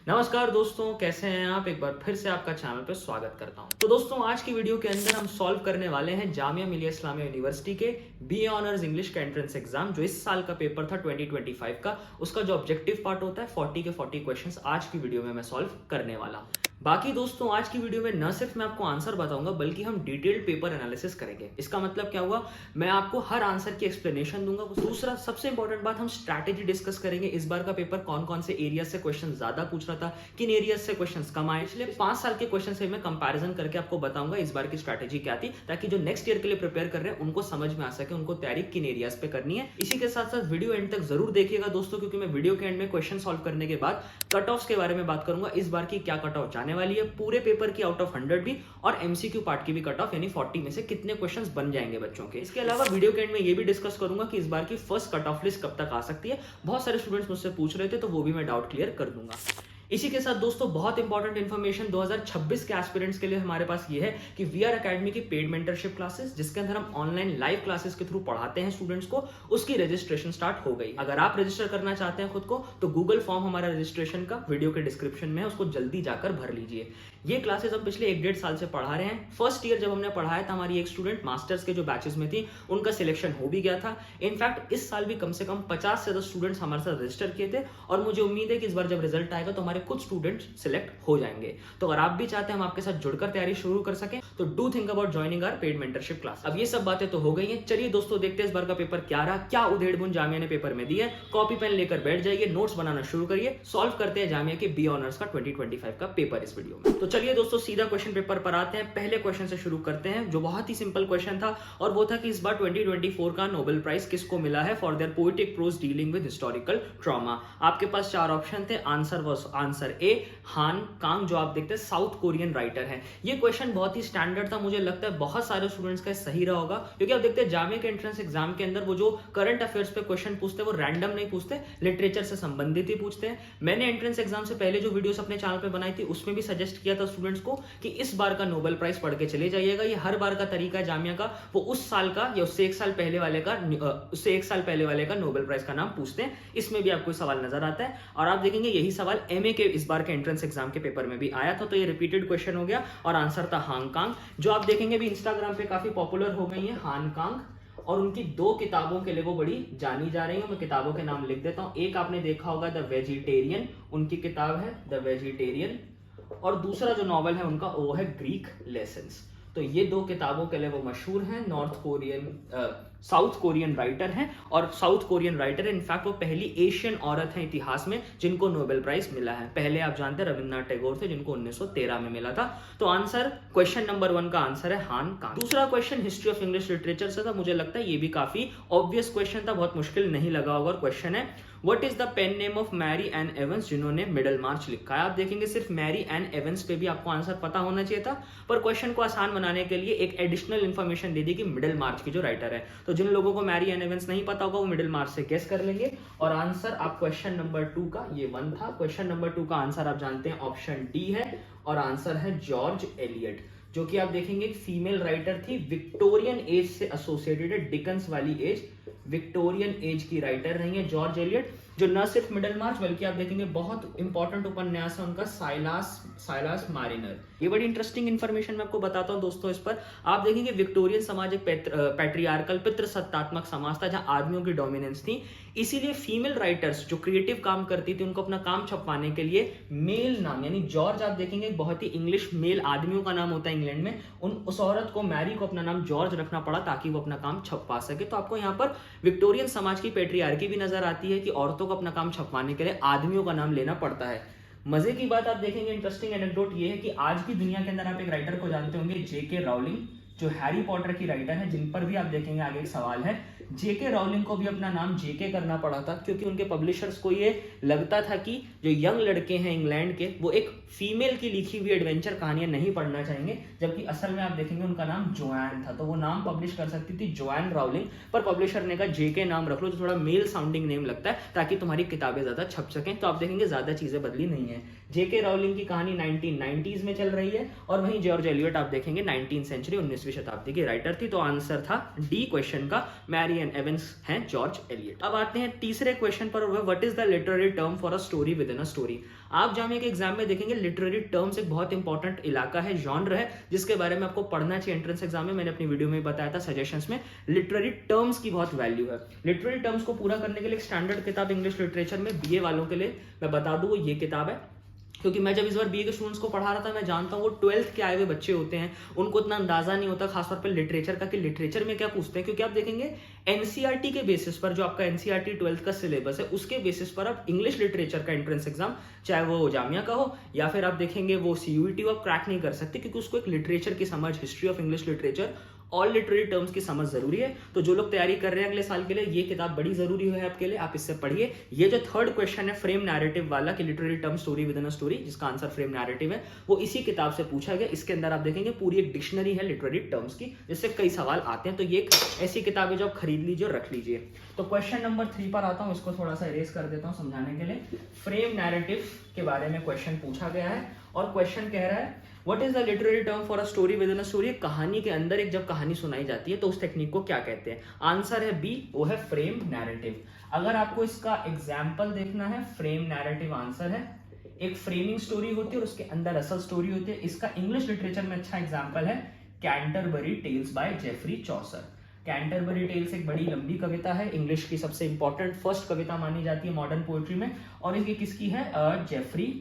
नमस्कार दोस्तों, कैसे हैं आप। एक बार फिर से आपका चैनल पे स्वागत करता हूं। तो दोस्तों, आज की वीडियो के अंदर हम सॉल्व करने वाले हैं जामिया मिलिया इस्लामिया यूनिवर्सिटी के बीए ऑनर्स इंग्लिश का एंट्रेंस एग्जाम, जो इस साल का पेपर था 2025 का। उसका जो ऑब्जेक्टिव पार्ट होता है 40 के 40 क्वेश्चंस आज की वीडियो में मैं सॉल्व करने वाला हूं। बाकी दोस्तों, आज की वीडियो में न सिर्फ मैं आपको आंसर बताऊंगा बल्कि हम डिटेल्ड पेपर एनालिसिस करेंगे। इसका मतलब क्या हुआ, मैं आपको हर आंसर की एक्सप्लेनेशन दूंगा। दूसरा सबसे इंपॉर्टेंट बात, हम स्ट्रैटेजी डिस्कस करेंगे। इस बार का पेपर कौन कौन से एरिया से क्वेश्चन ज्यादा पूछ रहा था, किन एरिया से क्वेश्चन कम आए, पिछले 5 साल के क्वेश्चन से मैं कंपैरिजन करके आपको बताऊंगा इस बार की स्ट्रैटेजी क्या थी, ताकि जो नेक्स्ट ईयर के लिए प्रिपेयर कर रहे हैं उनको समझ में आ सके उनको तैयारी किन एरियाज पे करनी है। इसी के साथ साथ वीडियो एंड तक जरूर देखिएगा दोस्तों, क्योंकि मैं वीडियो के एंड में क्वेश्चन सॉल्व करने के बाद कट ऑफ्स के बारे में बात करूंगा। इस बार की क्या कट ऑफ जाने वाली है, पूरे पेपर की आउट ऑफ 100 भी, और एमसीक्यू पार्ट की भी कट ऑफ, यानी 40 में से कितने क्वेश्चंस बन जाएंगे बच्चों के। इसके अलावा वीडियो के एंड में ये भी डिस्कस करूंगा कि इस बार की फर्स्ट कट ऑफ लिस्ट कब तक आ सकती है। बहुत सारे स्टूडेंट्स मुझसे पूछ रहे थे, तो वो भी मैं डाउट क्लियर कर दूंगा। इसी के साथ दोस्तों, बहुत इंपॉर्टेंट इन्फॉर्मेशन 2026 के एस्पिरेंट्स के लिए हमारे पास ये है कि वीआर एकेडमी की पेड मेंटरशिप क्लासेस, जिसके अंदर हम ऑनलाइन लाइव क्लासेस के थ्रू पढ़ाते हैं स्टूडेंट्स को, उसकी रजिस्ट्रेशन स्टार्ट हो गई। अगर आप रजिस्टर करना चाहते हैं खुद को, तो गूगल फॉर्म हमारा रजिस्ट्रेशन का वीडियो के डिस्क्रिप्शन में है, उसको जल्दी जाकर भर लीजिए। ये क्लासेस हम पिछले 1-1.5 साल से पढ़ा रहे हैं। फर्स्ट ईयर जब हमने पढ़ाया था, हमारी एक स्टूडेंट मास्टर्स के जो बैचेस में थी, उनका सिलेक्शन हो भी गया था। इनफैक्ट इस साल भी कम से कम 50 से 10 स्टूडेंट्स हमारे साथ रजिस्टर किए थे, और मुझे उम्मीद है कि इस बार जब रिजल्ट आएगा तो हमारे कुछ स्टूडेंट्स सिलेक्ट हो जाएंगे। तो अगर आप भी चाहते हैं हम आपके साथ जुड़कर तैयारी शुरू कर सकें, तो do think about joining our paid mentorship class. अब ये सब बातें तो हो गई हैं, चलिए दोस्तों देखते हैं इस बार का पेपर क्या रहा, क्या उधेड़-बुन जामिया ने पेपर में दी है। कॉपी पेन लेकर बैठ जाइए, नोट्स बनाना शुरू करिए, सॉल्व करते हैं जामिया के बी ऑनर्स का 2025 का पेपर इस वीडियो में। तो चलिए दोस्तों, सीधा क्वेश्चन पेपर पर आते हैं। पहले क्वेश्चन से शुरू करते हैं, जो बहुत ही सिंपल क्वेश्चन था, और वो था कि इस बार 2024 का नोबेल प्राइज किसको मिला है for their poetic prose dealing with historical trauma. आपके पास 4 ऑप्शन थे। आंसर ए हान कांग, जो आप देखते हैं साउथ कोरियन राइटर है। ये क्वेश्चन बहुत ही स्टैंडर्ड था, मुझे लगता है बहुत सारे स्टूडेंट्स का सही रहा होगा, क्योंकि आप देखते हैं जामिया के एंट्रेंस एग्जाम के अंदर वो जो करंट अफेयर्स पे क्वेश्चन पूछते हैं वो रैंडम नहीं पूछते, लिटरेचर से संबंधित ही पूछते हैं। मैंने एंट्रेंस एग्जाम से पहले जो वीडियोस अपने चैनल पे बनाई थी, उसमें भी सजेस्ट किया था स्टूडेंट्स को कि इस बार का नोबेल प्राइज पढ़ के चले जाइएगा। ये हर बार का तरीका है जामिया का, वो उस साल का या उससे 1 साल पहले वाले का नोबेल प्राइज का नाम पूछते हैं। इसमें भी आपको सवाल नजर आता है, और आप देखेंगे यही सवाल एमए के इस बार के एंट्रेंस एग्जाम के पेपर में भी आया था। तो ये रिपीटेड क्वेश्चन हो गया, और आंसर था हांगकांग, जो आप देखेंगे भी इंस्टाग्राम पे काफी पॉपुलर हो गई है हांगकांग, और उनकी 2 किताबों के लिए वो बड़ी जानी जा रही है। मैं किताबों के नाम लिख देता हूं। एक आपने देखा होगा द वेजिटेरियन, उनकी किताब है द वेजिटेरियन, और दूसरा जो नॉवल है उनका वो है ग्रीक लेसन्स। तो ये 2 किताबों के लिए वो मशहूर हैं। साउथ कोरियन राइटर हैं, और साउथ कोरियन राइटर है, इनफैक्ट वो पहली एशियन औरत है इतिहास में जिनको नोबेल प्राइज मिला है। पहले आप जानते हैं रविंद्रनाथ टैगोर थे, जिनको 1913 में मिला था। तो आंसर क्वेश्चन नंबर 1 का आंसर है हान कांग। दूसरा question history of English literature से था। मुझे लगता है ये भी काफी ऑब्वियस क्वेश्चन था, बहुत मुश्किल नहीं लगा होगा। और क्वेश्चन है what is the pen name of Mary Ann Evans, जिन्होंने मिडल मार्च लिखा है। आप देखेंगे सिर्फ मैरी एन एवंस पे भी आपको आंसर पता होना चाहिए था, पर क्वेश्चन को आसान बनाने के लिए एक एडिशनल इंफॉर्मेशन दे दी कि मिडल मार्च की जो राइटर है। तो जिन लोगों को मैरी एन एवंस नहीं पता होगा वो मिडल मार्च से गेस कर लेंगे। और आंसर आप क्वेश्चन नंबर 2 का, ये 1 था। क्वेश्चन नंबर 2 का आंसर आप जानते हैं ऑप्शन डी है, और आंसर है जॉर्ज एलियट, जो कि आप देखेंगे एक फीमेल राइटर थी, विक्टोरियन एज से एसोसिएटेड है, डिकन्स वाली एज, विक्टोरियन एज की राइटर रही है जॉर्ज एलियट, जो न सिर्फ मिडल मार्च बल्कि आप देखेंगे बहुत इंपॉर्टेंट उपन्यास है उनका साइलास मारिनर। ये बड़ी इंटरेस्टिंग इंफॉर्मेशन मैं आपको बताता हूं दोस्तों। इस पर आप देखेंगे विक्टोरियन समाज एक पैट्रियार्कल पितृसत्तात्मक समाज था, जहां आदमियों की डोमिनेंस थी। इसीलिए फीमेल राइटर्स जो क्रिएटिव काम करती थी, उनको अपना काम छपवाने के लिए मेल नाम, यानी जॉर्ज आप देखेंगे बहुत ही इंग्लिश मेल आदमियों का नाम होता है इंग्लैंड में, उस औरत को मैरी को अपना नाम जॉर्ज रखना पड़ा ताकि वो अपना काम छपवा सके। तो आपको यहाँ पर विक्टोरियन समाज की पैट्रियार्की भी नजर आती है कि औरतों को अपना काम छपवाने के लिए आदमियों का नाम लेना पड़ता है। मजे की बात आप देखेंगे, इंटरेस्टिंग एनेक्डोट ये है कि आज की दुनिया के अंदर आप एक राइटर को जानते होंगे, जेके राउलिंग, जो हैरी पॉटर की राइटर है, जिन पर भी आप देखेंगे आगे एक सवाल है। जेके राउलिंग को भी अपना नाम जेके करना पड़ा था, क्योंकि उनके पब्लिशर्स को ये लगता था कि जो यंग लड़के हैं इंग्लैंड के, वो एक फीमेल की लिखी हुई एडवेंचर कहानियां नहीं पढ़ना चाहेंगे, जबकि असल में आप देखेंगे उनका नाम जोएन था। तो वो नाम पब्लिश कर सकती थी जोएन राउलिंग, पर पब्लिशर ने कहा जेके नाम रख लो, जो थोड़ा मेल साउंडिंग नेम लगता है, ताकि तुम्हारी किताबें ज्यादा छप सकें। तो आप देखेंगे ज्यादा चीजें बदली नहीं है। जेके राउलिंग की कहानी 1990s में चल रही है, और वहीं जॉर्ज एलियट आप देखेंगे 19वीं सेंचुरी 19वीं शताब्दी की राइटर थी। तो आंसर था डी क्वेश्चन का, मैरी एंड एवेंस हैं जॉर्ज एलियट। अब आते हैं तीसरे क्वेश्चन पर, what is the literary term for a story with in a story. आप जामिया के एग्जाम में देखेंगे लिटरेरी टर्म्स एक बहुत इंपॉर्टेंट इलाका है, जॉनर है, जिसके बारे में आपको पढ़ना चाहिए एंट्रेंस एग्जाम में। मैंने अपनी वीडियो में बताया था सजेशंस में, लिटरेरी टर्म्स की बहुत वैल्यू है। लिटरेरी टर्म्स को पूरा करने के लिए एक स्टैंडर्ड किताब इंग्लिश लिटरेचर में बीए वालों के लिए मैं बता दूं, वो ये किताब है। क्योंकि मैं जब इस बार बीए के स्टूडेंट्स को पढ़ा रहा था, मैं जानता हूँ वो 12th के आए हुए बच्चे होते हैं, उनको इतना अंदाजा नहीं होता खासतौर पर लिटरेचर का कि लिटरेचर में क्या पूछते हैं। क्योंकि आप देखेंगे एनसीईआरटी के बेसिस पर, जो आपका एनसीईआरटी 12th का सिलेबस है, उसके बेसिस पर आप इंग्लिश लिटरेचर का एंट्रेंस एग्जाम, चाहे वो जामिया का हो या फिर आप देखेंगे वो सीयूईटी हो, आप क्रैक नहीं कर सकते, क्योंकि उसको एक लिटरेचर की समझ, history of English literature, all literary terms की समझ जरूरी है। तो जो लोग तैयारी कर रहे हैं अगले साल के लिए, ये किताब बड़ी जरूरी है आपके लिए, आप इससे पढ़िए। ये जो थर्ड क्वेश्चन है फ्रेम नैरेटिव वाला कि literary term story with in a story, जिसका आंसर फ्रेम नैरेटिव है, वो इसी किताब से पूछा गया। इसके अंदर आप देखेंगे पूरी एक डिक्शनरी है लिटरेरी टर्म्स की, जिससे कई सवाल आते हैं। तो ये एक ऐसी किताब है जो आप खरीद लीजिए और रख लीजिए। तो क्वेश्चन नंबर 3 पर आता हूँ, इसको थोड़ा सा इरेज कर देता हूँ समझाने के लिए। फ्रेम नैरेटिव के बारे में क्वेश्चन पूछा गया है और क्वेश्चन कह रहा है what is the literary term for a story with in a story. कहानी के अंदर एक जब कहानी सुनाई जाती है तो उस टेक्निक को क्या कहते हैं। आंसर है बी, वो है फ्रेम नैरेटिव। अगर आपको इसका एग्जाम्पल देखना है, फ्रेम नैरेटिव आंसर है। एक फ्रेमिंग स्टोरी होती है और उसके अंदर असल स्टोरी होती है। इसका इंग्लिश लिटरेचर में अच्छा एग्जाम्पल है Canterbury Tales by Geoffrey Chaucer. Canterbury Tales एक बड़ी लंबी कविता है, इंग्लिश की सबसे इंपॉर्टेंट फर्स्ट कविता मानी जाती है मॉडर्न पोएट्री में, और ये किसकी है, जेफरी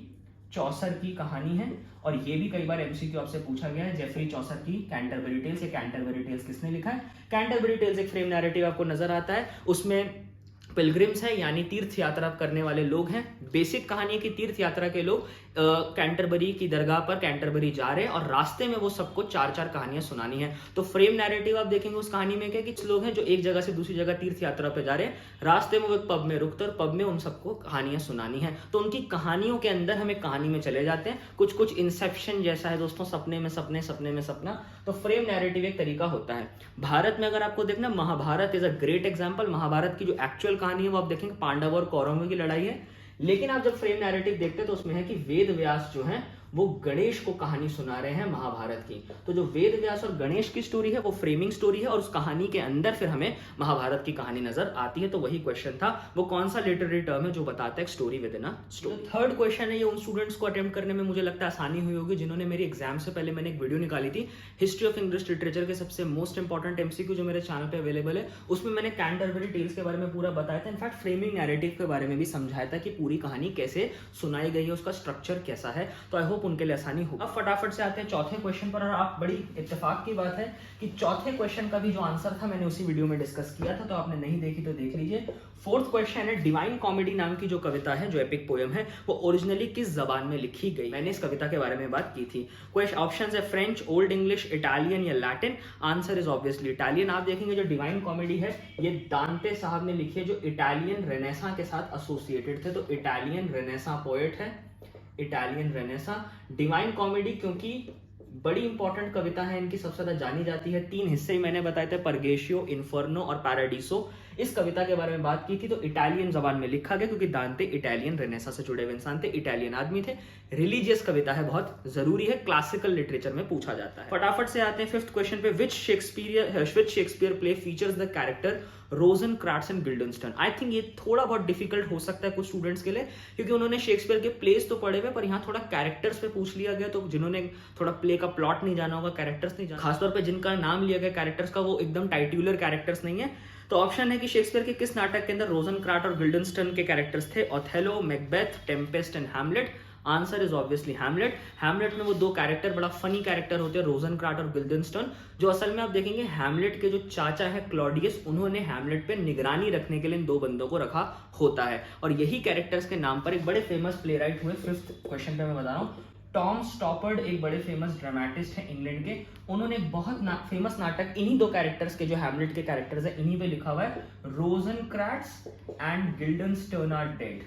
चौसर की कहानी है। और ये भी कई बार एमसीक्यू आपसे पूछा गया है, जेफरी चौसर की कैंटरबरी टेल्स। ये कैंटरबरी टेल्स किसने लिखा है। कैंटरबरी टेल्स एक फ्रेम नैरेटिव आपको नजर आता है, उसमें पिलग्रिम्स है यानी तीर्थ यात्रा करने वाले लोग हैं। बेसिक कहानी है कि तीर्थ यात्रा के लोग कैंटरबरी की दरगाह पर कैंटरबरी जा रहे हैं और रास्ते में वो सबको 4-4 कहानियां सुनानी है। तो फ्रेम नैरेटिव आप देखेंगे उस कहानी में क्या कि लोग हैं जो एक जगह से दूसरी जगह तीर्थ यात्रा पे जा रहे हैं, रास्ते में वो एक पब में रुकते और पब में उन सबको कहानियां सुनानी है। तो उनकी कहानियों के अंदर हमें कहानी में चले जाते हैं, कुछ कुछ इंसेप्शन जैसा है दोस्तों, सपने में सपने, सपने में सपना। तो फ्रेम नैरेटिव एक तरीका होता है। भारत में अगर आपको देखना, Mahabharat is a great example. Mahabharat की जो एक्चुअल कहानी है वो आप देखेंगे पांडव और कौरवों की लड़ाई है, लेकिन आप जब फ्रेम नैरेटिव देखते हैं तो उसमें है कि वेद व्यास जो है वो गणेश को कहानी सुना रहे हैं महाभारत की। तो जो वेद व्यास और गणेश की स्टोरी है वो फ्रेमिंग स्टोरी है और उस कहानी के अंदर फिर हमें महाभारत की कहानी नजर आती है। तो वही क्वेश्चन था, वो कौन सा लिटरेरी टर्म है जो बताता है story with in a story. Third question है, ये उन स्टूडेंट्स को अटेम्प्ट करने में मुझे लगता है आसानी हुई होगी जिन्होंने मेरी एग्जाम से पहले मैंने एक वीडियो निकाली थी हिस्ट्री ऑफ इंग्लिश लिटरेचर के सबसे मोस्ट इंपॉर्टेंट एमसीक्यू जो मेरे चैनल पे अवेलेबल है। उसमें मैंने कैंटरबरी टेल्स के बारे में पूरा बताया था, इनफैक्ट फ्रेमिंग नैरेटिव के बारे में भी समझाया था कि पूरी कहानी कैसे सुनाई गई है, उसका स्ट्रक्चर कैसा है। तो आई होप उनके लिए आसानी हो। अब फटाफट से आते हैं चौथे क्वेश्चन पर, और आप बड़ी इत्तेफाक की बात है कि चौथे क्वेश्चन का भी जो आंसर था मैंने उसी वीडियो में डिस्कस किया था, तो आपने नहीं देखी तो देख लीजिए। फोर्थ क्वेश्चन है, डिवाइन कॉमेडी नाम की जो कविता है, जो एपिक पोएम है, वो ओरिजिनली किस जबान में लिखी गई। मैंने इस कविता के बारे में बात की थी। ऑप्शंस है फ्रेंच, ओल्ड इंग्लिश, इटालियन या Latin. Answer is obviously Italian. आप देखेंगे जो डिवाइन कॉमेडी है ये दांते साहब ने लिखी है, जो इटालियन रेनेसा के साथ एसोसिएटेड थे। तो इटालियन रेनेसा पोएट है, इटालियन रेनेसा। डिवाइन कॉमेडी क्योंकि बड़ी इंपॉर्टेंट कविता है, इनकी सबसे ज्यादा जानी जाती है। 3 हिस्से ही मैंने बताए थे, परगेशियो, इन्फर्नो और पैराडीसो। इस कविता के बारे में बात की थी तो इटालियन जबान में लिखा गया क्योंकि दांते इटालियन रेनेसा से जुड़े हुए इंसान थे, इटालियन आदमी थे। रिलीजियस कविता है, बहुत जरूरी है, क्लासिकल लिटरेचर में पूछा जाता है। फटाफट से आते हैं फिफ्थ क्वेश्चन पे, which Shakespeare play features the character Rosencrantz and Guildenstern. I think ये थोड़ा बहुत डिफिकल्ट हो सकता है कुछ स्टूडेंट्स के लिए, क्योंकि उन्होंने शेक्सपियर के प्लेस तो पढ़े हुए पर यहाँ थोड़ा कैरेक्टर्स पे पूछ लिया गया। तो जिन्होंने थोड़ा प्ले का प्लॉट नहीं जाना होगा, कैरेक्टर्स नहीं जाना, खासतौर पर जिनका नाम लिया गया कैरेक्टर्स का वो एकदम टाइट्यूलर कैरेक्टर्स नहीं है। तो ऑप्शन है कि शेक्सपियर के किस नाटक के अंदर रोजनक्राट और गिल्डनस्टन के कैरेक्टर्स थे, Othello, Macbeth, Tempest and Hamlet. Answer is obviously Hamlet. Hamlet में वो 2 कैरेक्टर बड़ा फनी कैरेक्टर होते हैं, रोजनक्राट और गिल्डनस्टन, जो असल में आप देखेंगे हैमलेट के जो चाचा है क्लॉडियस, उन्होंने हैमलेट पे निगरानी रखने के लिए इन 2 बंदों को रखा होता है। और यही कैरेक्टर्स के नाम पर एक बड़े फेमस प्ले राइट हुए। फिफ्थ क्वेश्चन पे मैं बता रहा हूँ, टॉम स्टॉपर्ड एक बड़े फेमस ड्रामेटिस्ट हैं इंग्लैंड के, उन्होंने बहुत फेमस नाटक इन्हीं 2 कैरेक्टर्स के, जो हैमलेट के कैरेक्टर्स हैं, इन्हीं पे लिखा हुआ है, रोजनक्राट्स एंड गिल्डनस्टर्न आर डेड।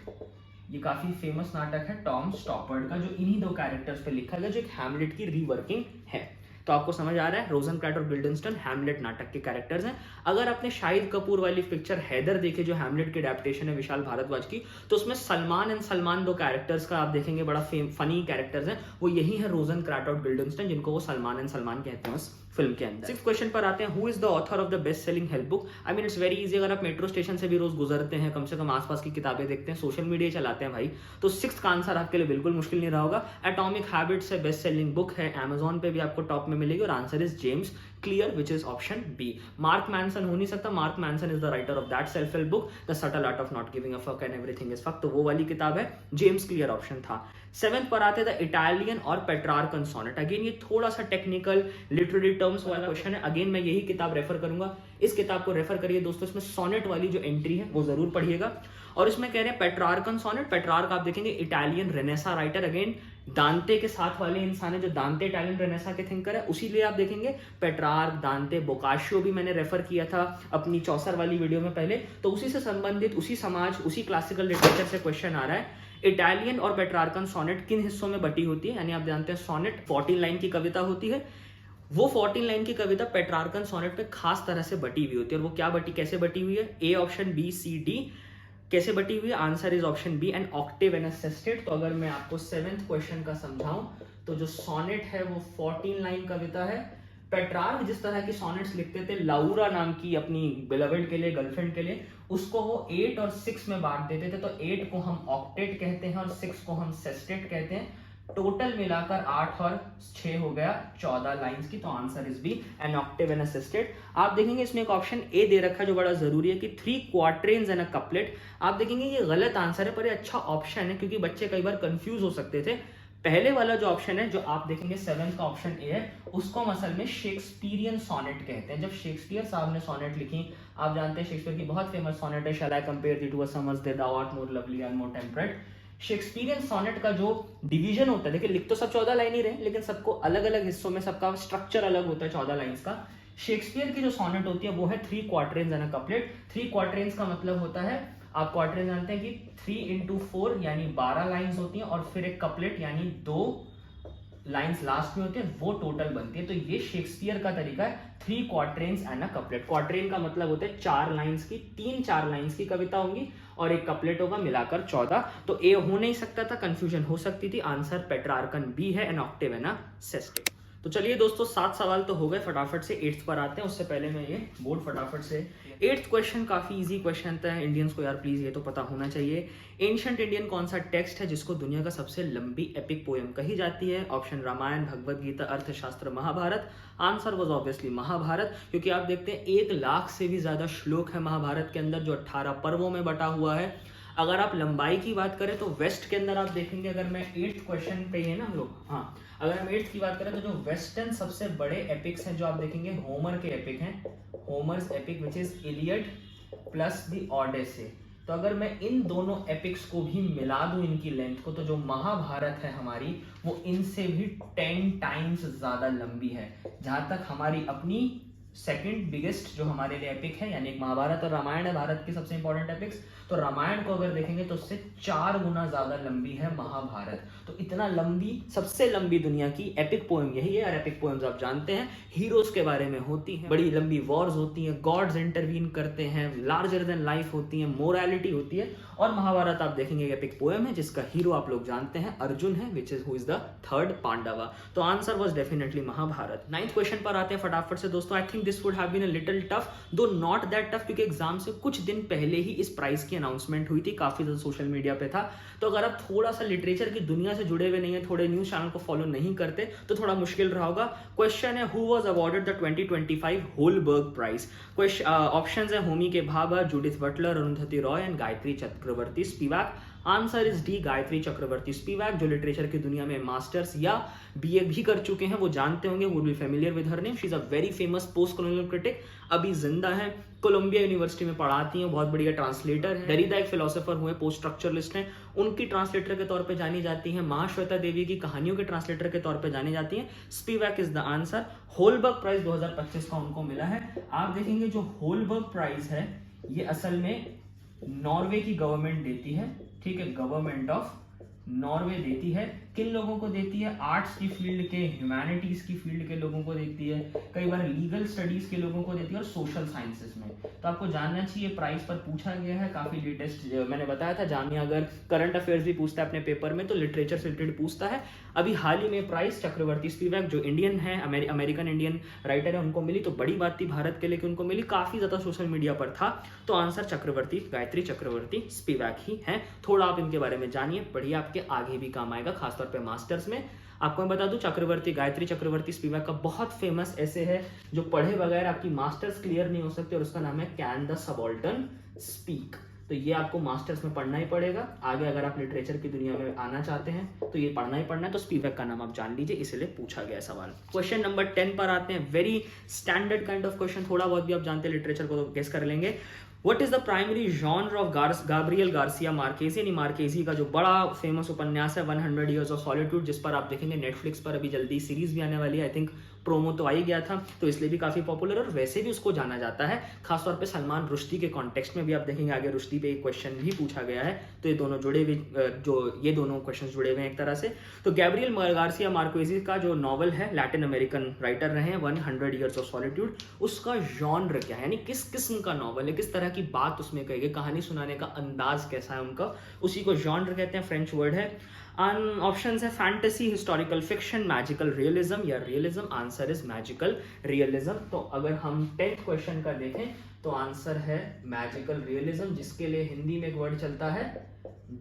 ये काफी फेमस नाटक है टॉम स्टॉपर्ड का, जो इन्हीं 2 कैरेक्टर्स पे लिखा गया, जो एक हैमलेट की रीवर्किंग है। तो आपको समझ आ रहा है, रोजनक्राट और गिल्डनस्टन हैमलेट नाटक के कैरेक्टर्स हैं। अगर आपने शाहिद कपूर वाली पिक्चर हैदर देखी, जो हैमलेट की एडेप्टेशन है विशाल भारद्वाज की, तो उसमें सलमान एंड सलमान 2 कैरेक्टर्स का आप देखेंगे बड़ा फनी कैरेक्टर्स हैं, वो यही है रोजनक्राट और गिल्डनस्टन, जिनको वो सलमान एंड सलमान कहते हैं उस फिल्म के अंदर। 6th क्वेश्चन पर आते हैं, who is the author of the best selling help book. I mean it's very easy, अगर आप मेट्रो स्टेशन से भी रोज गुजरते हैं, कम से कम आसपास की किताबें देखते हैं, सोशल मीडिया चलाते हैं भाई, तो 6th का आंसर आपके लिए बिल्कुल मुश्किल नहीं रहा होगा। एटॉमिक हैबिट्स है, बेस्ट सेलिंग बुक है, अमेजॉन पे भी आपको टॉप में मिलेगी और answer is James Clear which is option B. Mark Manson हो नहीं सकता, Mark Manson is the writer of that self help book The Subtle Art of Not Giving a Fuck and everything is fuck, तो वो वाली किताब है, James clear option था। 7th पर आते द इटालियन और पेट्रार्कन सोनेट। अगेन ये थोड़ा सा टेक्निकल लिटरेरी टर्म्स वाला क्वेश्चन है, अगेन मैं यही किताब रेफर करूंगा, इस किताब को रेफर करिए दोस्तों, इसमें सोनेट वाली जो एंट्री है वो जरूर पढ़िएगा। और इसमें कह रहे हैं पेट्रार्कन सोनेट, पेट्रार्क आप देखेंगे इटालियन रेनेसा राइटर, अगेन दांते के साथ वाले इंसान है, जो दांते इटालियन रेनेसा के थिंकर है, उसी लिए आप देखेंगे पेट्रार्क, दांते, बोकाशियो भी मैंने रेफर किया था अपनी चौसर वाली वीडियो में पहले, तो उसी से संबंधित, उसी समाज, उसी क्लासिकल लिटरेचर से क्वेश्चन आ रहा है। इटालियन और पेट्रार्कन सोनेट किन हिस्सों में बटी होती है, यानी आप जानते हैं सोनेट 14 लाइन की कविता होती है, वो 14 लाइन की कविता पेट्रार्कन सोनेट पे खास तरह से बटी हुई होती है। और वो क्या बटी, कैसे बटी हुई है, A option, B, C, D, कैसे बटी हुई है, answer is option B, an octave and a sestet. तो अगर मैं आपको 7th क्वेश्चन का समझाऊं तो जो सोनेट है वो 14 लाइन कविता है। पेट्रार्क जिस तरह की सोनेट्स लिखते थे लाउरा नाम की अपनी बिलवेड के लिए, गर्लफ्रेंड के लिए, उसको वो 8 और 6 में बांट देते थे, तो 8 को हम ऑक्टेट कहते हैं और 6 को हम सेस्टेट कहते हैं। टोटल मिलाकर 8 और 6 हो गया 14 लाइंस की, तो answer is B, an octave and a sestet. आप देखेंगे इसमें एक ऑप्शन ए दे रखा है जो बड़ा जरूरी है कि 3 क्वार्टरेन्स एंड अ कपलेट। आप देखेंगे ये गलत आंसर है, पर ये अच्छा ऑप्शन है क्योंकि बच्चे कई बार कंफ्यूज हो सकते थे। पहले वाला जो ऑप्शन है, जो आप देखेंगे 7th का ऑप्शन ए है, उसको हम असल में शेक्सपियरियन सोनेट कहते हैं। जब शेक्सपियर साहब ने सोनेट लिखी, आप जानते हैं शेक्सपियर की बहुत फेमस सोनेट है, shall I compare thee to a summer's day thou art more lovely and more temperate। Shakespearean sonnet का जो डिवीजन होता है, देखिए लिख तो सब 14 लाइन ही रहे, लेकिन सबको अलग अलग हिस्सों में सबका स्ट्रक्चर अलग होता है 14 लाइंस का। शेक्सपियर की जो सोनेट होती है वो है 3 क्वार्टरेन्स एंड अ कपलेट। 3 क्वार्टरेन्स का मतलब होता है, आप क्वार्टरेन जानते हैं कि 3 into 4 यानी 12 लाइंस होती हैं, और फिर एक कपलेट यानी 2 लाइंस लास्ट में होती है, वो टोटल बनती है। तो ये शेक्सपियर का तरीका है, 3 क्वार्टरेन्स एंड अ कपलेट। क्वार्टरेन का मतलब होता है 4 लाइंस की, 3-4 लाइंस की कविता होंगी और एक कपलेट होगा, मिलाकर 14। तो ए हो नहीं सकता था, कंफ्यूजन हो सकती थी, आंसर पेट्रार्कन बी है, an octave and a sestet. तो चलिए दोस्तों 7 सवाल तो हो गए, फटाफट से 8th पर आते हैं। उससे पहले मैं ये बोर्ड फटाफट से, 8th क्वेश्चन काफी इजी क्वेश्चन था, इंडियंस को यार प्लीज ये तो पता होना चाहिए। एंशिएंट इंडियन कौन सा टेक्स्ट है जिसको दुनिया का सबसे लंबी एपिक पोएम कही जाती है? Option Ramayan, Bhagavad Gita, Arthashastra, Mahabharat. Answer was obviously Mahabharat, क्योंकि आप देखते हैं 1 लाख से भी ज्यादा श्लोक है महाभारत के अंदर, जो 18 पर्वों में बटा हुआ है। अगर आप लंबाई की बात करें तो वेस्ट के अंदर आप देखेंगे, अगर मैं 8th क्वेश्चन पे ही है ना हम लोग, हाँ, अगर हम 8th की बात करें तो जो वेस्टर्न सबसे बड़े एपिक्स हैं जो आप देखेंगे, होमर के एपिक हैं, होमर्स epic which is Iliad plus the Odyssey. तो अगर मैं इन दोनों एपिक्स को भी मिला दूं इनकी लेंथ को, तो जो महाभारत है हमारी वो इनसे भी 10 टाइम्स ज्यादा लंबी है। जहां तक हमारी अपनी सेकंड बिगेस्ट जो हमारे लिए एपिक है, यानी महाभारत और रामायण है भारत की सबसे इंपॉर्टेंट एपिक्स, तो रामायण को अगर देखेंगे तो उससे 4 गुना ज्यादा लंबी है महाभारत। तो इतना लंबी, सबसे लंबी दुनिया की एपिक पोएम यही है। और एपिक पोएम्स आप जानते हैं हीरोज के बारे में होती हैं, बड़ी लंबी वॉर्स होती हैं, गॉड्स इंटरवीन करते हैं, लार्जर देन लाइफ होती है, मोरालिटी होती है। और महाभारत आप देखेंगे एपिक पोएम है जिसका हीरो आप लोग जानते हैं अर्जुन है, which is who is the 3rd Pandava. तो answer was definitely Mahabharat. 9th question पर आते हैं फटाफट से दोस्तों। I think this would have been a little tough, though not that tough, क्योंकि एग्जाम से कुछ दिन पहले ही इस प्राइज की अनाउंसमेंट हुई थी, काफी ज्यादा सोशल मीडिया पे था। तो अगर आप थोड़ा सा लिटरेचर की दुनिया से जुड़े हुए नहीं है, थोड़े न्यूज चैनल को फॉलो नहीं करते, तो थोड़ा मुश्किल रहा होगा। क्वेश्चन है, who was awarded the 2025 Holberg Prize? Options है Homi K Bhabha, Judith Butler, Arundhati Roy and Gayatri Chakravorty Spivak. Answer is D, Gayatri Chakravorty Spivak, जो लिटरेचर की दुनिया में मास्टर्स या बीए भी कर चुके हैं, वो जानते होंगे, would be familiar with her name. She is a very famous post colonial critic, अभी जिंदा है, कोलंबिया यूनिवर्सिटी में पढ़ाती हैं, बहुत बढ़िया ट्रांसलेटर है। दरिदा एक फिलोसोफर हुए, पोस्ट स्ट्रक्चरलिस्ट हैं, उनकी ट्रांसलेटर के तौर पे जानी जाती हैं। महाश्वेता देवी की कहानियों के ट्रांसलेटर के तौर पे जानी जाती हैं। Spivak is the answer. Holberg Prize 2025 का उनको मिला है। आप देखेंगे जो होलबर्ग प्राइज है ये असल में नॉर्वे की गवर्नमेंट देती है, ठीक है, गवर्नमेंट ऑफ नॉर्वे देती है। किन लोगों को देती है? आर्ट्स की फील्ड के, ह्यूमैनिटीज की फील्ड के लोगों को देती है, कई बार लीगल स्टडीज के लोगों को देती है और सोशल साइंसेस में। तो आपको जानना चाहिए, प्राइस पर पूछा गया है, काफी लेटेस्ट। मैंने बताया था जामिया अगर करंट अफेयर्स भी पूछता है अपने पेपर में तो लिटरेचर से रिलेटेड पूछता है। अभी हाल ही में प्राइस चक्रवर्ती स्पिवक जो इंडियन है, अमेरिकन इंडियन राइटर है, उनको मिली। तो बड़ी बात थी भारत के लिए कि उनको मिली, काफी ज्यादा सोशल मीडिया पर था। तो आंसर चक्रवर्ती, गायत्री चक्रवर्ती स्पिवक ही है। थोड़ा आप इनके बारे में जानिए, पढ़िए, आपके आगे भी काम आएगा, खासतौर पे मास्टर्स में। आपको मैं बता दूं, चक्रवर्ती, गायत्री चक्रवर्ती स्पिवक का बहुत फेमस ऐसे है जो पढ़े बगैर आपकी मास्टर्स क्लियर नहीं हो सकती, और उसका नाम है कैन द सबाल्टर्न स्पीक। तो ये आपको मास्टर्स में पढ़ना ही पड़ेगा। आगे अगर आप लिटरेचर की दुनिया में आना चाहते हैं तो ये पढ़ना ही पढ़ना है। तो स्पिवक का नाम आप जान लीजिए, इसलिए पूछा गया सवाल। क्वेश्चन नंबर 10 पर आते हैं। Very standard kind of question, थोड़ा बहुत भी आप जानते हैं लिटरेचर को तो गेस कर लेंगे। What is the primary genre of Gabriel Garcia Marquez? यानी मार्केजी का जो बड़ा फेमस उपन्यास है 100 Years of Solitude, जिस पर आप देखेंगे नेटफ्लिक्स पर अभी जल्दी सीरीज भी आने वाली है। आई थिंक प्रोमो तो आ ही गया था, तो इसलिए भी काफी पॉपुलर, और वैसे भी उसको जाना जाता है खासतौर पे सलमान रुश्दी के कॉन्टेक्स्ट में भी। आप देखेंगे आगे रुश्दी पे एक क्वेश्चन भी पूछा गया है, तो ये दोनों जुड़े हुए, जो ये दोनों क्वेश्चन जुड़े हुए हैं एक तरह से। तो गैब्रियल गार्सिया मार्केजी का जो नॉवल है, लैटिन अमेरिकन राइटर रहे हैं, 100 Years of Solitude, उसका जॉनर क्या है, यानी किस किस्म का नॉवल है, किस तरह की बात उसमें कही गई, कहानी सुनाने का अंदाज कैसा है उनका, उसी को जॉनर कहते हैं, फ्रेंच वर्ड है। ऑप्शन है fantasy, historical fiction, magical realism या realism. Answer is magical realism. तो अगर हम 10th क्वेश्चन का देखें तो आंसर है मैजिकल रियलिज्म, जिसके लिए हिंदी में एक वर्ड चलता है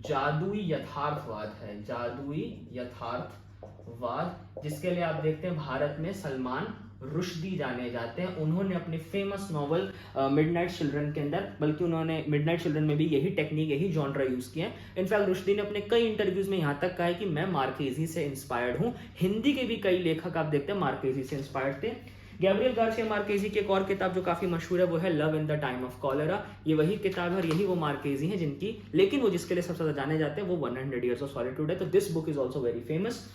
जादुई यथार्थवाद है, जादुई यथार्थवाद, जिसके लिए आप देखते हैं भारत में सलमान रुश्दी जाने जाते हैं। उन्होंने अपने फेमस नॉवल मिडनाइट चिल्ड्रन के अंदर, बल्कि उन्होंने मिडनाइट चिल्ड्रन में भी यही टेक्निक, यही जॉनरा यूज किया है। इनफैक्ट रुश्दी ने अपने कई इंटरव्यूज में यहां तक कहा है कि मैं मार्केजी से इंस्पायर्ड हूं। हिंदी के भी कई लेखक आप देखते हैं मार्केजी से इंस्पायर्ड थे। गैब्रियल गार्सिया मार्केजी की एक और किताब जो काफी मशहूर है वो है love in the time of cholera. ये वही किताब है और यही वो मार्केजी है जिनकी, लेकिन वो जिसके लिए सबसे ज्यादा जाने जाते हैं वो 100 Years of Solitude है। तो this book is also very famous.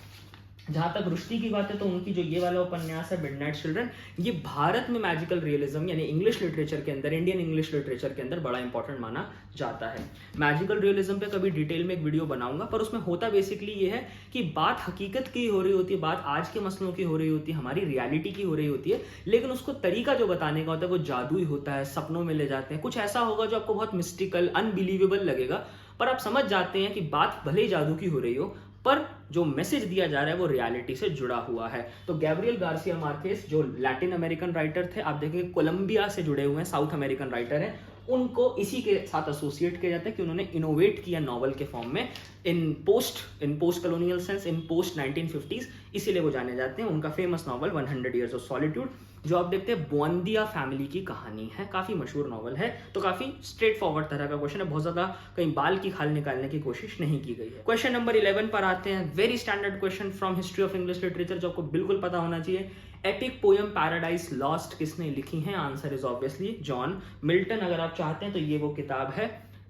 जहां तक रुश्दी की बात है तो उनकी जो ये वाला उपन्यास है मिडनाइट चिल्ड्रन, ये भारत में मैजिकल रियलिज्म यानी इंग्लिश लिटरेचर के अंदर, इंडियन इंग्लिश लिटरेचर के अंदर बड़ा इंपॉर्टेंट माना जाता है। मैजिकल रियलिज्म पे कभी डिटेल में एक वीडियो बनाऊंगा, पर उसमें होता बेसिकली ये है कि बात हकीकत की हो रही होती है, बात आज के मसलों की हो रही होती है, हमारी रियलिटी की हो रही होती है, लेकिन उसको तरीका जो बताने का होता है वो जादुई होता है, सपनों में ले जाते हैं। कुछ ऐसा होगा जो आपको बहुत मिस्टिकल, अनबिलीवेबल लगेगा, पर आप समझ जाते हैं कि बात भले ही जादू की हो रही हो, पर जो मैसेज दिया जा रहा है वो रियलिटी से जुड़ा हुआ है। तो गैब्रियल गार्सिया मार्केज जो लैटिन अमेरिकन राइटर थे, आप देखेंगे कोलंबिया से जुड़े हुए हैं, साउथ अमेरिकन राइटर हैं, उनको इसी के साथ एसोसिएट किया जाता है कि उन्होंने इनोवेट किया नॉवल के फॉर्म में इन पोस्ट कॉलोनियल सेंस, इन पोस्ट 1950s, इसीलिए वो जाने जाते हैं। उनका famous novel 100 Years of Solitude, जो आप देखते हैं बुएंदिया फैमिली की कहानी है, काफी मशहूर नॉवल है। तो काफी स्ट्रेट फॉरवर्ड तरह का क्वेश्चन है, बहुत ज्यादा कहीं बाल की खाल निकालने की कोशिश नहीं की गई है। क्वेश्चन नंबर 11 पर आते हैं। Very standard question from history of English literature, जो आपको बिल्कुल पता होना चाहिए। एपिक पोयम पैराडाइज लॉस्ट किसने लिखी है? Answer is obviously John Milton. अगर आप चाहते हैं तो ये वो किताब है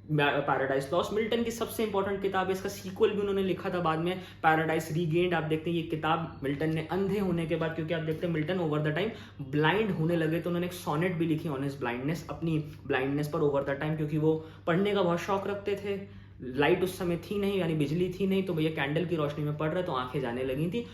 पैराडाइज लॉस्ट, मिल्टन की सबसे इंपॉर्टेंट किताब है। इसका सीक्वल भी उन्होंने लिखा था बाद में, पैराडाइज रीगेन्ड। आप देखते हैं ये किताब मिल्टन ने अंधे होने के बाद, क्योंकि आप देखते हैं Milton over the time blind होने लगे, तो उन्होंने एक सोनेट भी लिखी ऑन हिज ब्लाइंडनेस, अपनी ब्लाइंडनेस पर ओवर द टाइम, क्योंकि वो पढ़ने का बहुत शौक रखते थे। लाइट उस समय थी नहीं, यानी बिजली थी नहीं, तो भैया कैंडल की रोशनी में पढ़ रहे तो आंखें जाने लगी थी।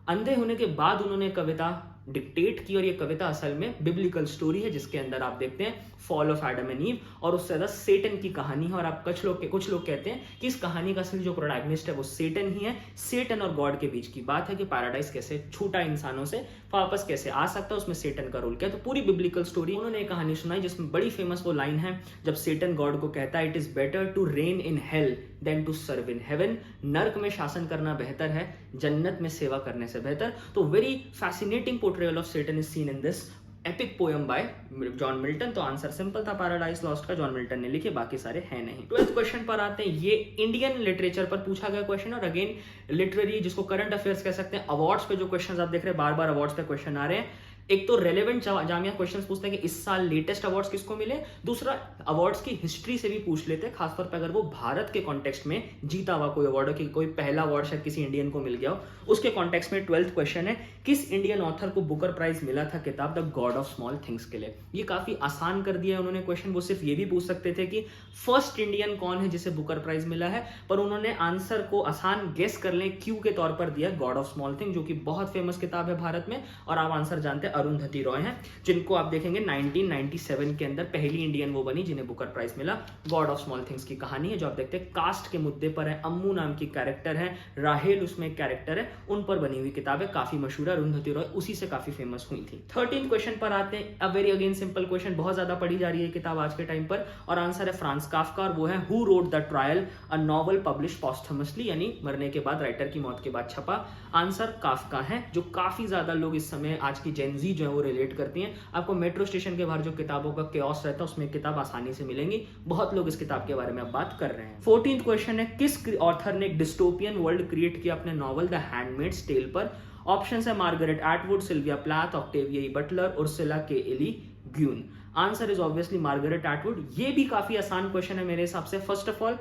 अंधे होने के बाद उन्होंने कविता डिक्टेट की, और ये कविता असल में बिब्लिकल स्टोरी है, जिसके अंदर आप देखते हैं fall of Adam and ewe, और उससे ज्यादा सेटन की कहानी है। और आप कुछ लोग कहते हैं कि इस कहानी का असली जो प्रोटैगनिस्ट है वो सेटन ही है। सेटन और गॉड के बीच की बात है कि पैराडाइज कैसे छूटा इंसानों से, वापस कैसे आ सकता है, उसमें सेटन का रोल क्या है। तो पूरी बिब्लिकल स्टोरी उन्होंने एक कहानी सुनाई, जिसमें बड़ी फेमस वो लाइन है जब सेटन गॉड को कहता है, it is better to reign in hell than to serve in heaven. नर्क में शासन करना बेहतर है जन्नत में सेवा करने से बेहतर। तो very fascinating portrayal of Satan is seen in this epic poem by John Milton. तो आंसर सिंपल था, पैराडाइज लॉस्ट का जॉन मिल्टन ने लिखे, बाकी सारे हैं नहीं। 12th क्वेश्चन पर आते हैं। ये इंडियन लिटरेचर पर पूछा गया क्वेश्चन, और अगेन लिटरेरी जिसको करंट अफेयर्स कह सकते हैं, अवार्ड्स पे जो क्वेश्चन आप देख रहे हैं, बार बार अवार्ड्स पे क्वेश्चन आ रहे हैं। एक तो रेलेवेंट जामिया क्वेश्चंस पूछते हैं कि इस साल लेटेस्ट अवार्ड्स किसको मिले, दूसरा अवार्ड्स की हिस्ट्री से भी पूछ लेते हैं, खासतौर पर अगर वो भारत के कॉन्टेक्स्ट में जीता हुआ कोई अवार्ड हो, कि कोई पहला अवार्ड शायद किसी इंडियन को मिल गया हो, उसके कॉन्टेक्स्ट में 12th क्वेश्चन है, किस इंडियन ऑथर को बुकर प्राइज मिला था किताब the God of small things के लिए। ये काफी आसान कर दिया है उन्होंने क्वेश्चन। वो सिर्फ ये भी पूछ सकते थे कि फर्स्ट इंडियन कौन है जिसे बुकर प्राइज मिला है, पर उन्होंने आंसर को आसान गेस कर लें क्यू के तौर पर दिया, गॉड ऑफ स्मॉल थिंग, जो कि बहुत फेमस किताब है भारत में। और आप आंसर जानते हैं, अरुंधति रॉय हैं, जिनको आप देखेंगे 1997 के अंदर पहली इंडियन वो बनी जिन्हें बुकर प्राइज मिला। गॉड ऑफ स्मॉल थिंग्स की कहानी है जो आप देखते हैं कास्ट के मुद्दे पर है। अम्मू नाम की कैरेक्टर है, राहेल उसमें एक कैरेक्टर है, उन पर बनी हुई किताब है, काफी मशहूर है। अरुंधति रॉय उसी से काफी फेमस हुई थी। 13 क्वेश्चन पर आते हैं। A very again simple question, बहुत ज्यादा पढ़ी जा रही है किताब आज के टाइम पर, और आंसर है फ्रांस काफ्का, और वो है who wrote the trial, a novel published posthumously, यानी मरने के बाद, राइटर की मौत के बाद छपा। आंसर काफ्का है, जो काफी ज्यादा लोग इस समय आज की जेनजी जो है वो रिलेट करती हैं। आपको मेट्रो स्टेशन के बाहर जो किताबों का केओस रहता है उसमें किताब आसानी से मिलेंगी, बहुत लोग इस किताब के बारे में अब बात कर रहे हैं। 14th क्वेश्चन है, किस ऑथर ने एक डिस्टोपियन वर्ल्ड क्रिएट किया अपने नॉवल द हैंडमेड्स टेल पर। ऑप्शन है Margaret Atwood, Sylvia Plath, Octavia Butler, Ursula K Le Guin. Answer is obviously Margaret Atwood. ये भी काफी आसान क्वेश्चन है मेरे हिसाब से। First of all,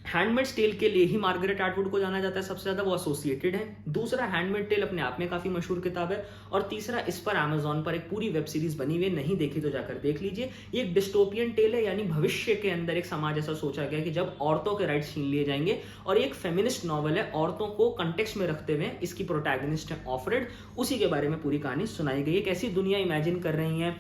handmaid's tale के लिए ही मार्गरेट एटवुड को जाना जाता है सबसे ज्यादा, वो एसोसिएटेड है। दूसरा, हैंडमेड टेल अपने आप में काफी मशहूर किताब है। और तीसरा, इस पर अमेजॉन पर एक पूरी वेब सीरीज बनी हुई है, नहीं देखी तो जाकर देख लीजिए। ये एक डिस्टोपियन टेल है, यानी भविष्य के अंदर एक समाज ऐसा सोचा गया कि जब औरतों के राइट्स छीन लिए जाएंगे, और एक फेमिनिस्ट नॉवल है, औरतों को कंटेक्स्ट में रखते हुए। इसकी प्रोटैगनिस्ट है ऑफरेड, उसी के बारे में पूरी कहानी सुनाई गई है। कैसी दुनिया इमेजिन कर रही है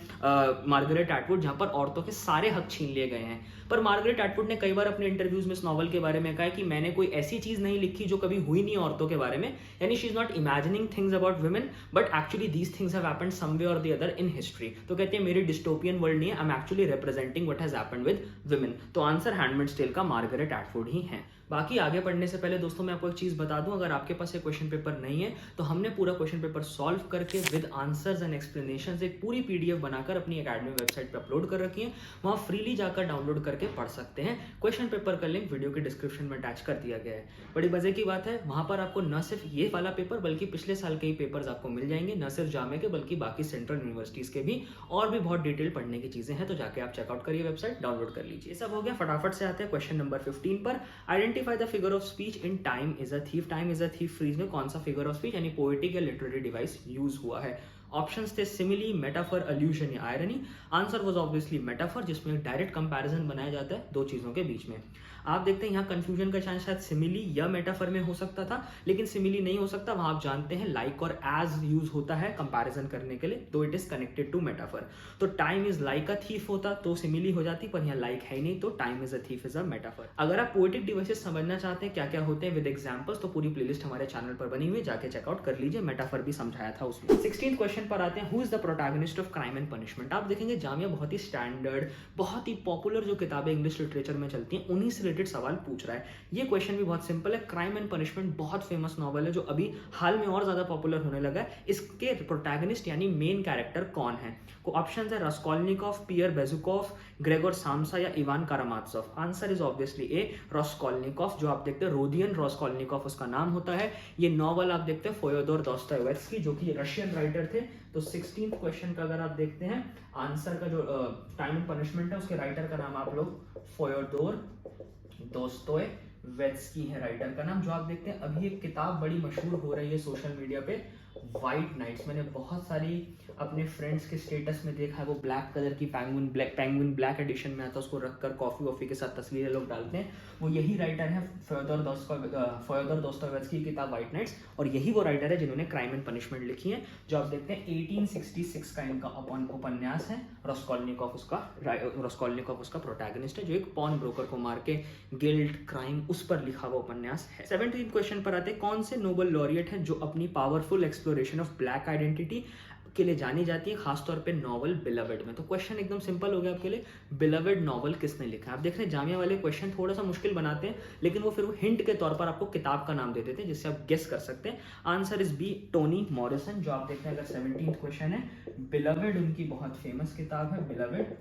मार्गरेट एटवुड, जहां पर औरतों के सारे हक छीन लिए गए हैं। पर मार्गरेट एटवुड ने कई बार अपने इंटरव्यूज में इस नॉवल के बारे में कहा है कि मैंने कोई ऐसी चीज नहीं लिखी जो कभी हुई नहीं औरतों के बारे में, यानी she is not imagining things about women, but actually these things have happened someway और द अदर इन हिस्ट्री। तो कहते हैं मेरी डिस्टोपियन वर्ल्ड नहीं है, I am actually representing what has happened with women. तो आंसर हैंडमेड्स टेल का Margaret Atwood ही है। बाकी आगे पढ़ने से पहले दोस्तों मैं आपको एक चीज बता दूं, अगर आपके पास एक क्वेश्चन पेपर नहीं है तो हमने पूरा क्वेश्चन पेपर सॉल्व करके विद आंसर्स एंड एक्सप्लेनेशंस एक पूरी पीडीएफ बनाकर अपनी एकेडमी वेबसाइट पे अपलोड कर रखी है। वहां फ्रीली जाकर डाउनलोड करके पढ़ सकते हैं। क्वेश्चन पेपर का लिंक वीडियो के डिस्क्रिप्शन में अटैच कर दिया गया है। बड़ी मजे की बात है, वहां पर आपको न सिर्फ ये वाला पेपर बल्कि पिछले साल के ही पेपर्स आपको मिल जाएंगे, न सिर्फ जामे के बल्कि बाकी सेंट्रल यूनिवर्सिटीज के भी, और भी बहुत डिटेल पढ़ने की चीजें हैं। तो जाके आप चेकआउट करिए, वेबसाइट डाउनलोड कर लीजिए। सब हो गया, फटाफट से आते हैं क्वेश्चन नंबर 15 पर। Identify the figure of speech in time is a thief. Time is a thief phrase में कौन सा फिगर ऑफ स्पीच यानी पोएटिक या लिटरेरी डिवाइस यूज हुआ है। ऑप्शंस थे सिमिली, मेटाफर, अल्यूजन या irony. Answer was obviously metaphor, जिसमें एक डायरेक्ट कंपैरिजन बनाया जाता है दो चीजों के बीच में। आप देखते हैं यहाँ कंफ्यूजन का चांस शायद सिमिली या मेटाफर में हो सकता था, लेकिन सिमिली नहीं हो सकता। वहां आप जानते हैं लाइक और एज यूज होता है कंपैरिजन करने के लिए, तो it is connected to metaphor. तो time is like a thief होता तो सिमिली हो जाती, पर यहाँ लाइक है ही नहीं, तो time is a thief is a metaphor. अगर आप पोएटिक डिवाइसेस समझना चाहते हैं क्या क्या होते हैं विद एग्जांपल्स, तो पूरी प्लेलिस्ट हमारे चैनल पर बनी हुई है, जाके चेकआउट कर लीजिए। मेटाफर भी समझाया था उसमें। 16th क्वेश्चन पर आते हैं, who is the protagonist of crime and punishment. आप देखेंगे जामिया बहुत ही स्टैंडर्ड, बहुत ही पॉपुलर जो किताबें इंग्लिश लिटरेचर में चलती हैं उन्हीं से रिलेटेड सवाल पूछ रहा है। ये क्वेश्चन भी बहुत सिंपल है। क्राइम एंड पनिशमेंट बहुत फेमस नॉवल है जो अभी हाल में और ज्यादा पॉपुलर होने लगा है। इसके प्रोटैगनिस्ट यानी मेन कैरेक्टर कौन है? ऑप्शन है रास्कोल्निकोव, पियर बेजुकोव, ग्रेगोर सामसा या इवान कारामात्सोव। आंसर इज ऑब्वियसली ए, रास्कोल्निकोव। जो आप देखते हैं रोदियन रास्कोल्निकोव उसका नाम होता है। ये नॉवल आप देखते हैं फ्योदोर दोस्तोयेव्स्की, जो कि रशियन राइटर थे। तो 16th क्वेश्चन का अगर आप देखते हैं, आंसर का जो टाइम एंड पनिशमेंट है उसके राइटर का नाम आप लोग फ्योदोर दोस्तोयेव्स्की है राइटर का नाम। जो आप देखते हैं अभी एक किताब बड़ी मशहूर हो रही है सोशल मीडिया पे, व्हाइट नाइट्स। मैंने बहुत सारी अपने फ्रेंड्स के स्टेटस में देखा है, वो ब्लैक कलर की पेंगुइन ब्लैक एडिशन में आता है, उसको रखकर कॉफी वॉफी के साथ तस्वीरें लोग डालते हैं। वो यही राइटर है फ्योदोर दोस्तोयेव्स्की की किताब व्हाइट नाइट्स, और यही वो राइटर है जिन्होंने क्राइम एंड पनिशमेंट लिखी है। जो आप देखते हैं 1866 का इनका उपन्यास है। रास्कोल्निकोव उसका प्रोटैगनिस्ट है, जो एक पॉन ब्रोकर को मार के गिल्ट क्राइम उस पर लिखा हुआ उपन्यास है। 17th क्वेश्चन पर आते हैं, कौन से नोबेल लॉरिएट हैं जो अपनी powerful exploration of black identity के लिए जानी जाती है, खासतौर पे नॉवल बिलवेड में। तो क्वेश्चन एकदम सिंपल हो गया आपके लिए, बिलवेड नॉवल किसने लिखा है। आप देख रहे हैं जामिया वाले क्वेश्चन थोड़ा सा मुश्किल बनाते हैं, लेकिन वो फिर वो हिंट के तौर पर आपको किताब का नाम दे देते हैं जिससे आप गेस कर सकते हैं। Answer is B, Toni Morrison. जो आप देखते हैं अगर 17th क्वेश्चन है, बिलवेड उनकी बहुत फेमस किताब है, बिलवेड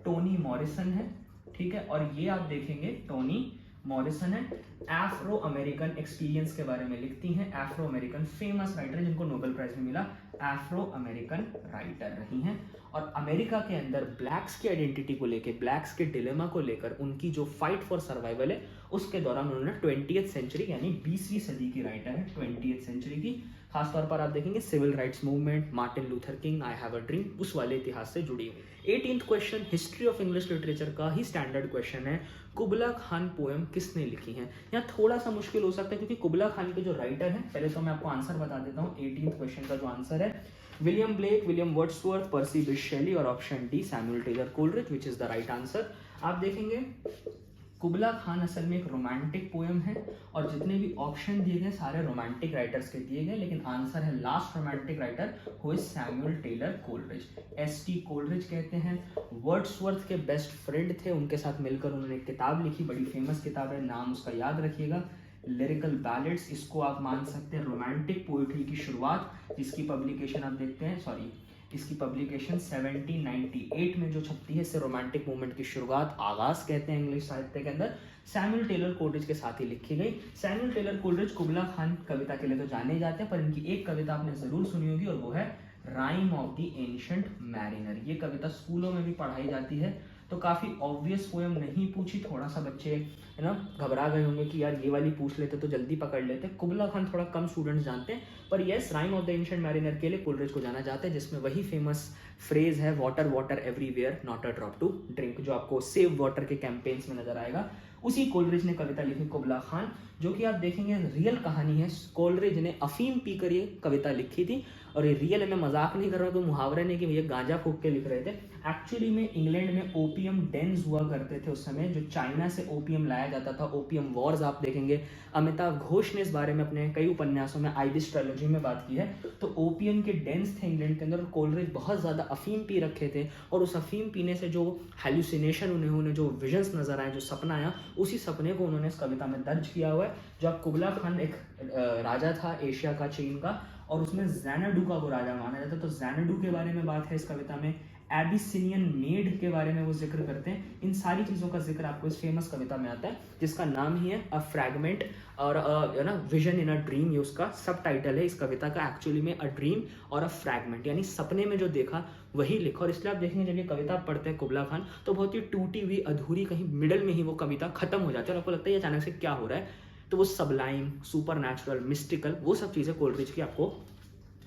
टोनी मॉरिसन है, ठीक है। और ये आप देखेंगे टोनी मॉरिसन है। एफ्रो अमेरिकन एक्सपीरियंस के बारे में लिखती हैं। एफ्रो अमेरिकन फेमस राइटर जिनको नोबेल प्राइज भी मिला, एफ्रो अमेरिकन राइटर रही हैं। और अमेरिका के अंदर ब्लैक्स की आइडेंटिटी को लेकर, ब्लैक्स के डिलेमा को लेकर उनकी जो फाइट फॉर सर्वाइवल है उसके दौरान उन्होंने 20th सेंचुरी यानी 20वीं सदी की राइटर है, 20th सेंचुरी की। खासतौर पर आप देखेंगे civil rights movement, Martin Luther King, I have a dream, उस वाले इतिहास से जुड़ी हुई। 18th question history of English literature का ही स्टैंडर्ड क्वेश्चन है, कुबला खान पोएम किसने लिखी है। यहाँ थोड़ा सा मुश्किल हो सकता है क्योंकि कुबला खान के जो राइटर हैं, पहले तो मैं आपको आंसर बता देता हूँ। 18th क्वेश्चन का जो आंसर है William Blake, William Wordsworth, Percy Bysshe Shelley और option D Samuel Taylor Coleridge, which is the right answer. आप देखेंगे कुबला खान असल में एक रोमांटिक पोएम है और जितने भी ऑप्शन दिए गए सारे रोमांटिक राइटर्स के दिए गए, लेकिन आंसर है last romantic writer who is Samuel Taylor Coleridge. S T. Coleridge कहते हैं, वर्ड्सवर्थ के बेस्ट फ्रेंड थे, उनके साथ मिलकर उन्होंने एक किताब लिखी, बड़ी फेमस किताब है, नाम उसका याद रखिएगा, लिरिकल बैलेड्स। इसको आप मान सकते हैं रोमांटिक पोइट्री की शुरुआत, जिसकी पब्लिकेशन आप देखते हैं, इसकी पब्लिकेशन 1798 में जो छपती है, इससे रोमांटिक मूवमेंट की शुरुआत, आगाज कहते हैं इंग्लिश साहित्य के अंदर, सैमुअल टेलर कोलरिज के साथ ही लिखी गई। सैमुअल टेलर कोलरिज कुबला खान कविता के लिए तो जाने जाते हैं, पर इनकी एक कविता आपने जरूर सुनी होगी और वो है rhyme of the Ancient mariner. ये कविता स्कूलों में भी पढ़ाई जाती है, तो काफी ऑब्वियस पोएम नहीं पूछी, थोड़ा सा बच्चे है ना घबरा गए होंगे कि यार ये वाली पूछ लेते तो जल्दी पकड़ लेते। कुबला खान थोड़ा कम स्टूडेंट्स जानते हैं, पर yes Rime of the Ancient Mariner के लिए कोलरिज को जाना जाता है, जिसमें वही फेमस फ्रेज है water water everywhere not a drop to drink, जो आपको सेव वाटर के कैंपेन्स में नजर आएगा। उसी कोलरिज ने कविता लिखी कुबला खान, जो कि आप देखेंगे रियल कहानी है। कोलरिज ने अफीम पीकर ये कविता लिखी थी, और ये रियल है, मैं मजाक नहीं कर रहा हूँ, तो मुहावरे नहीं कि भैया गांजा फूक के लिख रहे थे। एक्चुअली में इंग्लैंड में ओपियम डेन्स हुआ करते थे उस समय, जो चाइना से ओपियम लाया जाता था, ओपियम वॉर्स आप देखेंगे। अमिताभ घोष ने इस बारे में अपने कई उपन्यासों में, आइबिस ट्रायलॉजी में बात की है। तो ओपियम के डेन्स थे इंग्लैंड के अंदर, और कोलरिज बहुत ज़्यादा अफीम पी रखे थे, और उस अफीम पीने से जो हेलुसिनेशन उन्हें जो विजन्स नजर आए, जो सपना आया, उसी सपने को उन्होंने इस कविता में दर्ज किया हुआ है। जो आप कुबला खान एक राजा था एशिया का, चीन का, और उसमें ज़ैनाडू का वो राजा माना जाता है। तो ज़ैनाडू के बारे में बात है इस कविता में, एबिसिनियन मेड के बारे में वो जिक्र करते हैं। इन सारी चीज़ों का जिक्र आपको इस फेमस कविता में आता है, जिसका नाम ही है अ फ्रैगमेंट, और है ना विजन इन अ ड्रीम, ये उसका सब टाइटल है इस कविता का। एक्चुअली में अ ड्रीम और अ फ्रैगमेंट, यानी सपने में जो देखा वही लिखा। और इसलिए आप देखेंगे जब ये कविता पढ़ते हैं कुबला खान, तो बहुत ही टूटी हुई, अधूरी, कहीं मिडल में ही वो कविता खत्म हो जाती है, और आपको लगता है अचानक से क्या हो रहा है। तो वो सबलाइम, सुपर नेचुरल, मिस्टिकल, वो सब चीज़ें कोलरिज की आपको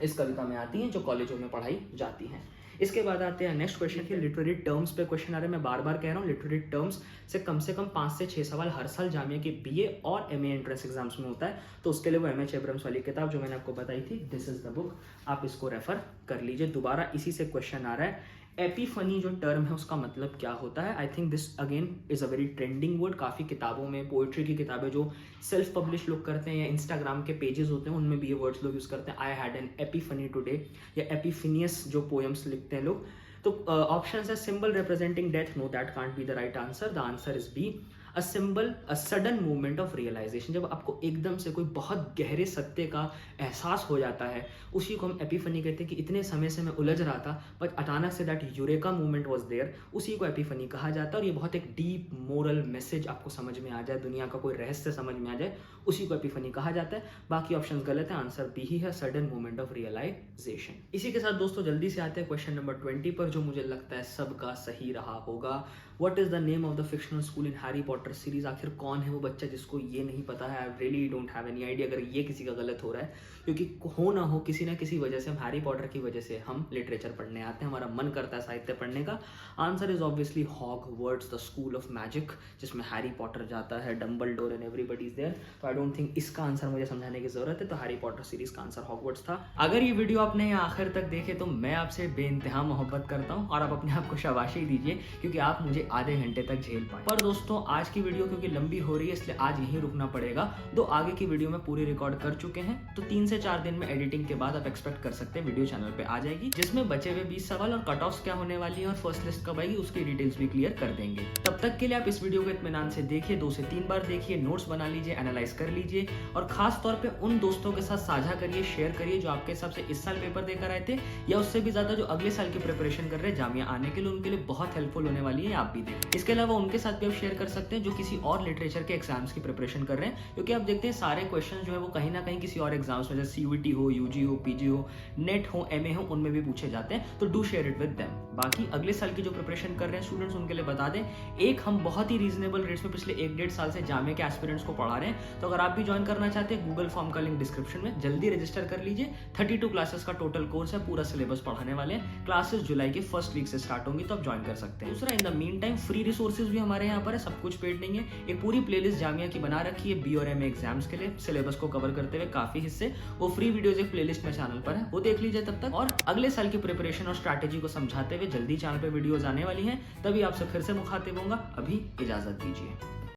इस कविता में आती हैं, जो कॉलेजों में पढ़ाई जाती हैं। इसके बाद आते हैं नेक्स्ट क्वेश्चन की लिटरेरी टर्म्स पे क्वेश्चन आ रहे हैं। मैं बार बार कह रहा हूँ, लिटरेरी टर्म्स से कम 5 से 6 सवाल हर साल जामिया के बीए और एमए एंट्रेंस एग्जाम्स में होता है। तो उसके लिए वो एमएच एब्रम्स वाली किताब जो मैंने आपको बताई थी, दिस इज द बुक, आप इसको रेफर कर लीजिए। दोबारा इसी से क्वेश्चन आ रहा है, एपीफनी जो टर्म है उसका मतलब क्या होता है। आई think this again is a very trending word. काफ़ी किताबों में, पोइट्री की किताबें जो सेल्फ पब्लिश लोग करते हैं या इंस्टाग्राम के पेजेस होते हैं, उनमें भी ये वर्ड्स लोग यूज़ करते हैं। आई हैड एन एपीफनी टुडे, या एपीफिनियस जो पोएम्स लिखते हैं लोग। तो ऑप्शन है symbol representing death, no that can't be the right answer, the answer is B. A symbol, a sudden movement of realization, जब आपको एकदम से कोई बहुत गहरे सत्य का एहसास हो जाता है, उसी को हम एपीफनी कहते हैं। कि इतने समय से मैं उलझ रहा था, बट अचानक से that eureka movement was there, उसी को एपीफनी कहा जाता है। और ये बहुत एक डीप मोरल मैसेज आपको समझ में आ जाए, दुनिया का कोई रहस्य समझ में आ जाए, उसी को एपीफनी कहा जाता है। बाकी ऑप्शन गलत है, आंसर बी ही है, सडन मूवमेंट ऑफ रियलाइजेशन। इसी के साथ दोस्तों जल्दी से आते हैं क्वेश्चन नंबर 20 पर, जो मुझे लगता है सबका सही रहा होगा। What is the name of the fictional school in Harry Potter series? आखिर कौन है वो बच्चा जिसको ये नहीं पता है? I really don't have any idea अगर ये किसी का गलत हो रहा है, क्योंकि हो ना हो किसी ना किसी वजह से हम हैरी पॉटर की वजह से हम लिटरेचर पढ़ने आते हैं, हमारा मन करता है साहित्य पढ़ने का। Answer is obviously Hogwarts, the school of magic, जिसमें हैरी पॉटर जाता है, Dumbledore and everybody is there. तो आई डोंट थिंक इसका आंसर मुझे समझाने की जरूरत है, तो हैरी पॉटर सीरीज का आंसर हॉगवर्ट्स था। अगर ये वीडियो आपने यहाँ आखिर तक देखे तो मैं आपसे बेइंतहा मोहब्बत करता हूँ, और आप अपने आप को शाबाशी दीजिए, क्योंकि आप मुझे आधे घंटे तक झेल पाए। पर दोस्तों आज की वीडियो क्योंकि लंबी हो रही है, इसलिए आज यहीं रुकना पड़ेगा। दो आगे की वीडियो में पूरी रिकॉर्ड कर चुके हैं, तो 3 से 4 दिन में एडिटिंग के बाद आप एक्सपेक्ट कर सकते हैं वीडियो चैनल पे आ जाएगी, जिसमें बचे हुए 20 सवाल और कट ऑफ्स क्या होने वाली है और फर्स्ट लिस्ट कब आएगी उसकी डिटेल्स भी क्लियर कर देंगे। तब तक के लिए आप इस वीडियो को इत्मीनान से देखिए, 2 से 3 बार देखिए, नोट्स बना लीजिए, एनालाइज कर लीजिए, और खास तौर पे उन दोस्तों के साथ साझा करिए, शेयर करिए जो आपके हिसाब से इस साल पेपर देकर आए थे, या उससे भी ज्यादा जो अगले साल की प्रिपरेशन कर रहे हैं जामिया आने के लिए, उनके लिए बहुत हेल्पफुल होने वाली है, आप भी देखें। इसके अलावा उनके साथ भी आप शेयर कर सकते हैं हैं जो किसी और लिटरेचर के एग्जाम्स की प्रिपरेशन कर रहे हैं, क्योंकि आप देखते हैं सारे क्वेश्चन जो है वो कहीं ना कहीं किसी और एग्जाम्स में, जैसे CUET हो, UG हो, PG हो, नेट हो, MA हो, उनमें भी पूछे जाते हैं। तो do share it with them. बाकी अगले साल की जो प्रिपरेशन कर रहे हैं स्टूडेंट्स, उनके लिए बता दें, एक हम बहुत ही रीजनेबल रेट्स में पिछले 1-1.5 साल से जामिया के एस्पिरेंट्स को पढ़ा रहे हैं। तो अगर आप भी ज्वाइन करना चाहते हैं, गूगल फॉर्म का लिंक डिस्क्रिप्शन में, जल्दी रजिस्टर कर लीजिए। 32 क्लासेस का टोटल कोर्स है, पूरा सिलेबस पढ़ाने वाले हैं। क्लासेस जुलाई के फर्स्ट वीक से स्टार्ट होंगी, तो आप ज्वाइन कर सकते हैं। दूसरा, in the mean time free resources भी हमारे यहाँ पर है, सब कुछ पेड नहीं है। एक पूरी प्लेलिस्ट जामिया की बना रखी है B और MA एग्जाम्स के लिए, सिलेबस को कवर करते हुए काफी हिस्से, वो फ्री वीडियोज एक प्लेलिस्ट में चैनल पर है, वो देख लीजिए तब तक। और अगले साल की प्रिपरेशन और स्ट्रैटेजी को समझाते हुए जल्दी चैनल पर वीडियोज आने वाली हैं, तभी आपसे फिर से मुखातिब होऊंगा। अभी इजाजत दीजिए।